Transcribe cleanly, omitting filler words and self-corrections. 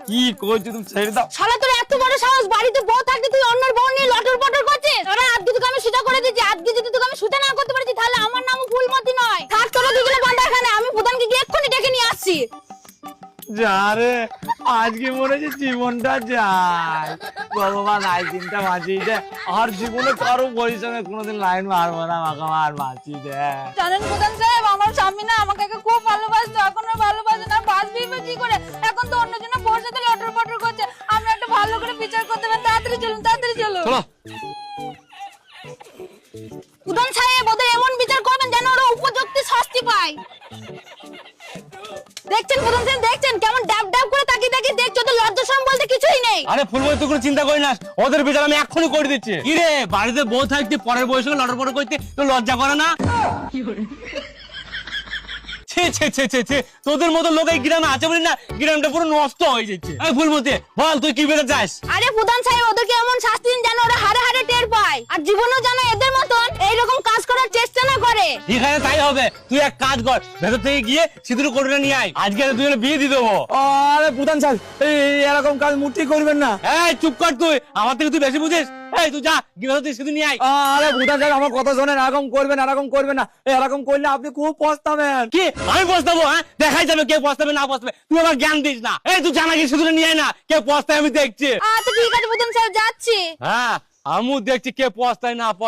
কি করছিস তুমি ছেড়ে দাও। শালা তোর এত বড় সাহস, বাড়িতে বউ থাকতে তুই অন্যের বউ নিয়ে লটর পটর করছিস। আরে আজকে তোকে আমি সুতা করে দিচ্ছি, আজকে যদি তোকে আমি সুতা না করতে পারছি তাহলে আমার নামও ফুলমতি নয়। থাক তোরা দুজনে বাঁধা এখানে, আমি প্রধানকে গিয়ে এক্ষুনি ডেকে নিয়ে আসছি। যা রে, আজকে মনে হচ্ছে জীবনটা যায়। ভগবান আই দিনটা বাঁচিয়ে দে, আর জীবনে কারো বইয়ের সঙ্গে কোনোদিন লাইন মারবো না, আমাকে আর বাঁচিয়ে দে। জানেন প্রধান সাহেব, আমার স্বামী না আমাকে খুব ভালোবাসতো, এখন আর ভালোবাসে না। বাঁচবি বা কি করে, এখন তো অন্যজনের বউর সাথে লটর পটর করছে। আমরা একটা ভালো করে বিচার করতে হবে, তাড়াতাড়ি চলুন, তাড়াতাড়ি চলুন। চলো। প্রধান সাহেব, ওদের এমন বিচার করবেন যেন ওরা উপযুক্ত শাস্তি পায়। দেখছেন প্রধান সাহেব, দেখছেন কেমন ডাব ডাব করে তাকিয়ে তাকিয়ে দেখছো, ওদের লজ্জা শরম বলতে কিছুই নেই। আরে ফুলমতি, তুই কোনো চিন্তা করি না, ওদের বিচার আমি এক্ষুনি করে দিচ্ছি। কি রে, বাড়িতে বউ থাকতে পরের বউয়ের সঙ্গে লটর পটর করতে তো লজ্জা করে না? ছে ছে ছে ছে ছে, তোদের মতো লোক এই গ্রামে আছে বলি না, গ্রামটা পুরো নষ্ট হয়ে যাচ্ছে। এই ফুলমতি বল, তুই কি বেরোতে চাস? আরে প্রধান সাহেব, ওদেরকে এমন শাস্তি দিন যেন ওরা হাড়ে হাড়ে টের পায়, আর জীবনেও যেন এদের মতন এইরকম কাজ করার চেষ্টা না করে। ঠিক আছে, তাই হবে। তুই এক কাজ কর, ভেতর থেকে গিয়ে সিঁদুর কোটটা নিয়ে আয়, আজকে দুজনে বিয়ে দিয়ে দেবো। আরে প্রধান সাহেব, এরকম কাজ মুটি করবেন না। এই চুপ কর, তুই আমার থেকে তুই বেশি বুঝিস। এই তুই যা, গিয়ে ভেতর থেকে সিঁদুর নিয়ে আয়। আরে প্রধান সাহেব, আমার কথা শোনেন, এরকম করবেন, এরকম করবেন না। এরকম করলে আপনি খুব পস্তাবেন। কি আমি পস্তাবো? হ্যাঁ, দেখাই যাবে কে পস্তাবে না পস্তাবে। তুই আমার জ্ঞান দিস না। এই তুই জানা গিয়ে সিঁদুর নিয়ে আয় না, কে পস্তায় আমি দেখছি। আচ্ছা ঠিক আছে প্রধান সাহেব, যাচ্ছি। হ্যাঁ, আমিও দেখছি কে পস্তায় না পস্তায়।